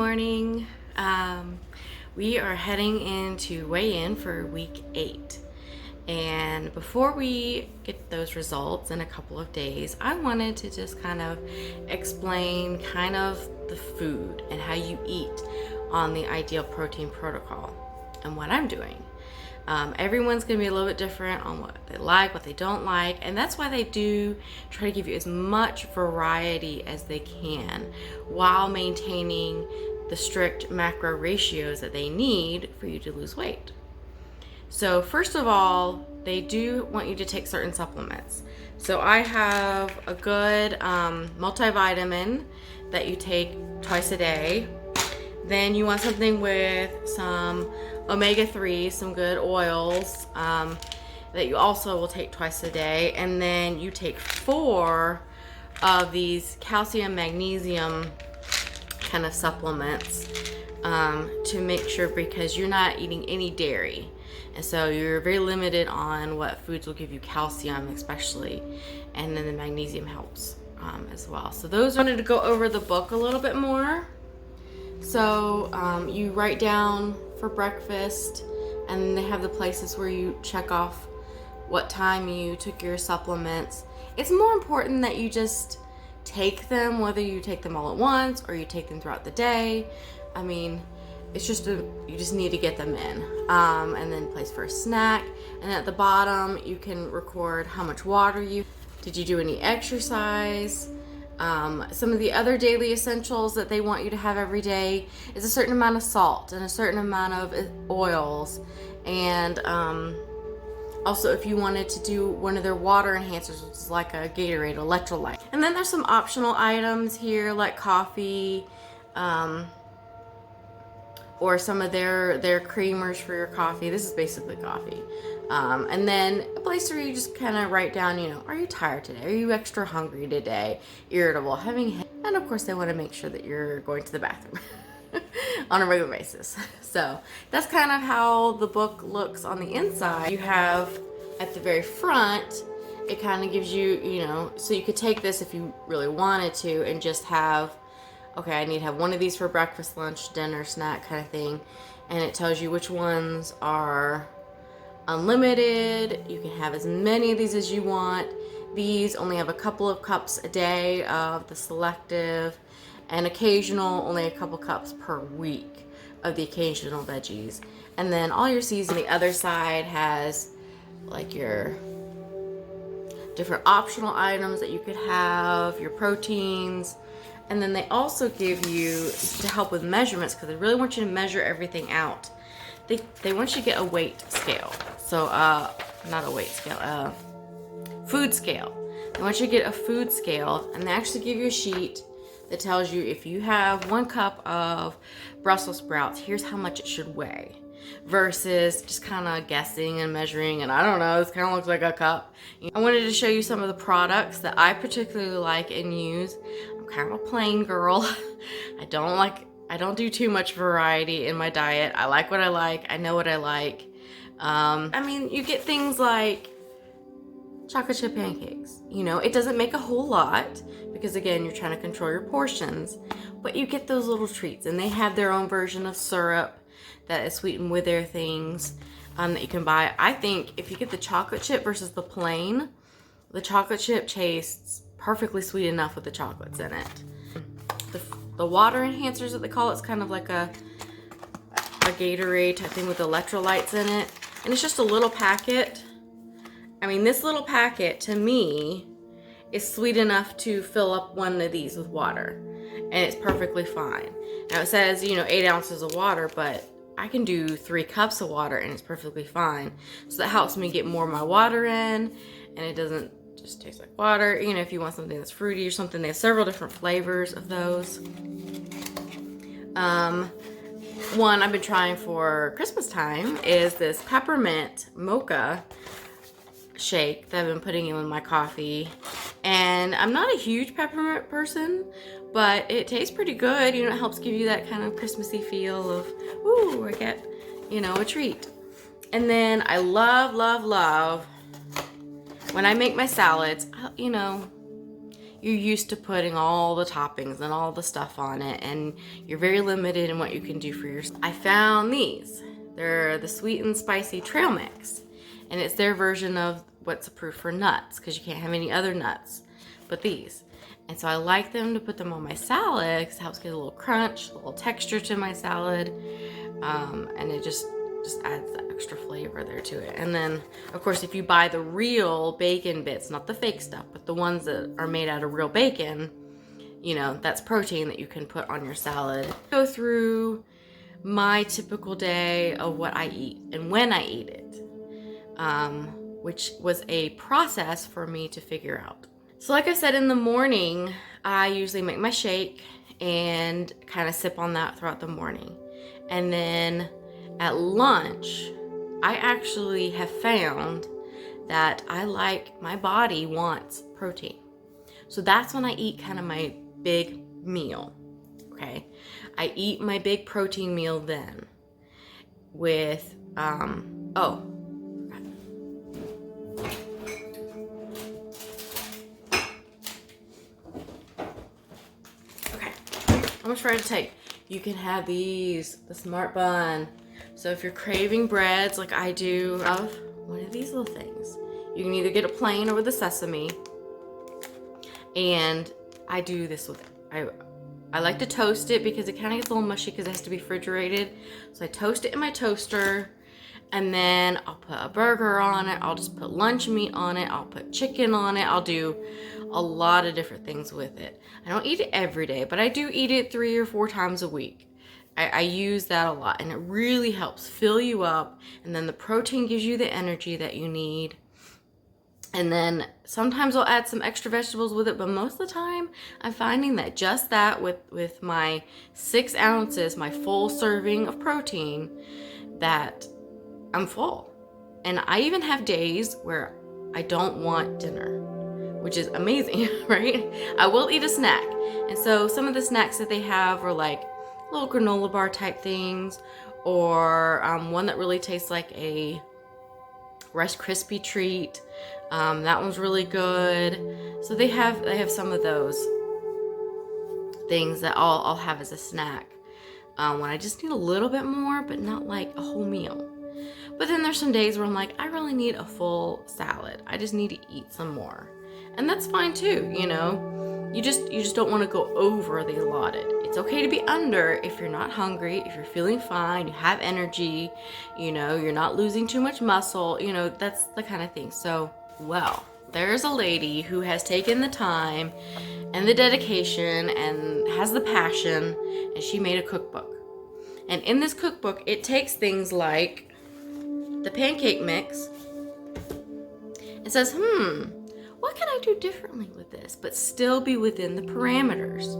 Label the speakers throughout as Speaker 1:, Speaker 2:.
Speaker 1: morning. We are heading into weigh-in for week 8. And before we get those results in a couple of days, I wanted to just kind of explain kind of the food and how you eat on the Ideal Protein protocol and what I'm doing. Everyone's going to be a little bit different on what they like, what they don't like, and that's why they do try to give you as much variety as they can while maintaining the strict macro ratios that they need for you to lose weight. So first of all, they do want you to take certain supplements. So I have a good multivitamin that you take twice a day. Then you want something with some omega-3, some good oils that you also will take twice a day. And then you take 4 of these calcium, magnesium kind of supplements to make sure, because you're not eating any dairy. And so you're very limited on what foods will give you calcium, especially. And then the magnesium helps as well. So those wanted to go over the book a little bit more. So you write down for breakfast, and they have the places where you check off what time you took your supplements. It's more important that you just take them, whether you take them all at once or you take them throughout the day. I mean, it's just you just need to get them in. And then place for a snack. And at the bottom, you can record how much water did you do any exercise. Some of the other daily essentials that they want you to have every day is a certain amount of salt and a certain amount of oils. And also, if you wanted to do one of their water enhancers, which is like a Gatorade electrolyte. And then there's some optional items here like coffee, or some of their creamers for your coffee. This is basically coffee. And then a place where you just kind of write down, are you tired today? Are you extra hungry today? Irritable, and of course they want to make sure that you're going to the bathroom on a regular basis. So that's kind of how the book looks on the inside. You have at the very front, it kind of gives you, so you could take this if you really wanted to and just have, okay, I need to have one of these for breakfast, lunch, dinner, snack kind of thing. And it tells you which ones are unlimited. You can have as many of these as you want. These only have a couple of cups a day of the selective, and occasional, only a couple cups per week of the occasional veggies. And then all your C's on the other side has like your different optional items that you could have, your proteins. And then they also give you, to help with measurements, because they really want you to measure everything out, they want you to get a weight scale. So, not a weight scale, food scale. They want you to get a food scale, and they actually give you a sheet that tells you if you have 1 cup of Brussels sprouts, here's how much it should weigh. Versus just kind of guessing and measuring, and I don't know, this kind of looks like a cup. I wanted to show you some of the products that I particularly like and use. I'm kind of a plain girl. I don't do too much variety in my diet. I like what I like. I know what I like. I mean, you get things like chocolate chip pancakes. It doesn't make a whole lot because, again, you're trying to control your portions. But you get those little treats, and they have their own version of syrup that is sweetened with their things that you can buy. I think if you get the chocolate chip versus the plain, the chocolate chip tastes perfectly sweet enough with the chocolates in it. The water enhancers that they call it's kind of like a Gatorade type thing with electrolytes in it. And it's just a little packet. I mean, this little packet to me is sweet enough to fill up one of these with water. And it's perfectly fine. Now it says, 8 ounces of water, but I can do 3 cups of water and it's perfectly fine. So that helps me get more of my water in, and it doesn't just taste like water. If you want something that's fruity or something, they have several different flavors of those. One I've been trying for Christmas time is this peppermint mocha shake that I've been putting in with my coffee. And I'm not a huge peppermint person, but it tastes pretty good. It helps give you that kind of Christmassy feel of, ooh, I get, a treat. And then I love when I make my salads, you're used to putting all the toppings and all the stuff on it, and you're very limited in what you can do for yourself. I found these. They're the sweet and spicy trail mix, and it's their version of what's approved for nuts, because you can't have any other nuts but these. And so I like them to put them on my salad because it helps get a little crunch, a little texture to my salad, and it just adds that extra flavor there to it. And then, of course, if you buy the real bacon bits, not the fake stuff, but the ones that are made out of real bacon, you know, that's protein that you can put on your salad. Go through my typical day of what I eat and when I eat it, which was a process for me to figure out. So like I said, in the morning, I usually make my shake and kind of sip on that throughout the morning. And then at lunch, I actually have found that my body wants protein. So that's when I eat kind of my big meal, okay? I eat my big protein meal then with, I'm gonna try to take. You can have these, the Smart Bun. So if you're craving breads like I do, of one of these little things, you can either get a plain or with the sesame. And I do this with it. I like to toast it because it kind of gets a little mushy because it has to be refrigerated. So I toast it in my toaster, and then I'll put a burger on it. I'll just put lunch meat on it. I'll put chicken on it. I'll do a lot of different things with it. I don't eat it every day, but I do eat it 3 or 4 times a week. I use that a lot, and it really helps fill you up, and then the protein gives you the energy that you need. And then sometimes I'll add some extra vegetables with it, but most of the time I'm finding that just that with my 6 ounces, my full serving of protein, that I'm full. And I even have days where I don't want dinner, which is amazing, right? I will eat a snack. And so some of the snacks that they have are like little granola bar type things, or one that really tastes like a Rice Krispie treat. That one's really good. So they have some of those things that I'll have as a snack when I just need a little bit more, but not like a whole meal. But then there's some days where I'm like, I really need a full salad. I just need to eat some more. And that's fine too, you know. You just don't want to go over the allotted. It's okay to be under if you're not hungry, if you're feeling fine, you have energy, you know, you're not losing too much muscle, you know, that's the kind of thing. So, well, there's a lady who has taken the time and the dedication and has the passion, and she made a cookbook. And in this cookbook, it takes things like the pancake mix and says, what can I do differently with this, but still be within the parameters?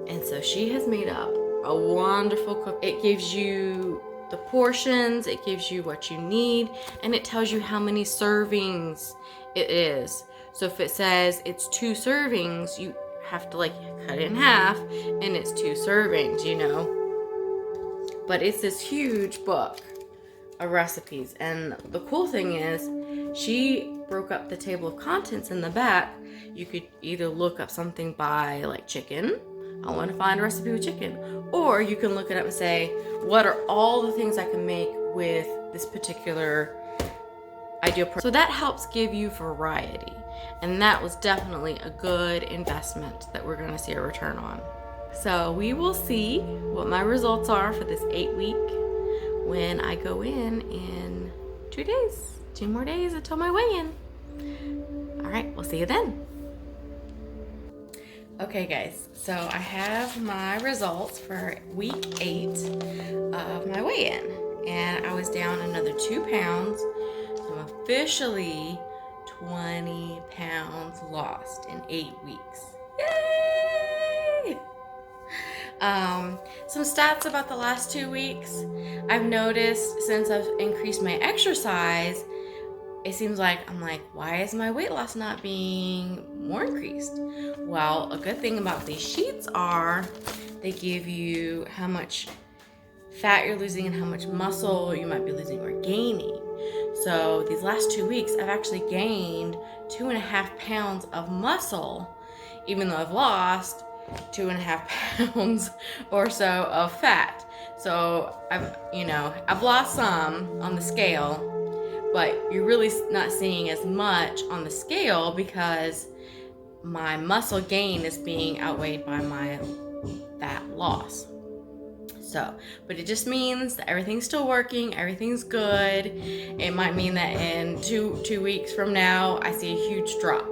Speaker 1: And so she has made up a wonderful cook. It gives you the portions, it gives you what you need, and it tells you how many servings it is. So if it says it's 2 servings, you have to like cut it in half, and it's 2 servings, you know. But it's this huge book of recipes, and the cool thing is she broke up the table of contents in the back. You could either look up something by like chicken, I want to find a recipe with chicken, or you can look it up and say, what are all the things I can make with this particular ideal product? So that helps give you variety, and that was definitely a good investment that we're going to see a return on. So we will see what my results are for this 8-week when I go in 2 days. 2 more days until my weigh-in. All right, we'll see you then. Okay guys, so I have my results for week 8 of my weigh-in, and I was down another 2 pounds. So I'm officially 20 pounds lost in 8 weeks. Yay! Some stats about the last 2 weeks. I've noticed since I've increased my exercise, it seems like I'm like, why is my weight loss not being more increased? Well, a good thing about these sheets are they give you how much fat you're losing and how much muscle you might be losing or gaining. So these last 2 weeks, I've actually gained 2.5 pounds of muscle, even though I've lost 2.5 pounds or so of fat. So I've lost some on the scale, but you're really not seeing as much on the scale because my muscle gain is being outweighed by my fat loss. So, but it just means that everything's still working, everything's good. It might mean that in two weeks from now, I see a huge drop,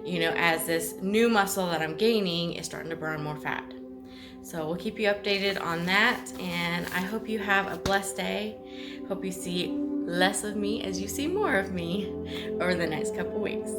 Speaker 1: as this new muscle that I'm gaining is starting to burn more fat. So we'll keep you updated on that, and I hope you have a blessed day. Hope you see less of me as you see more of me over the next couple weeks.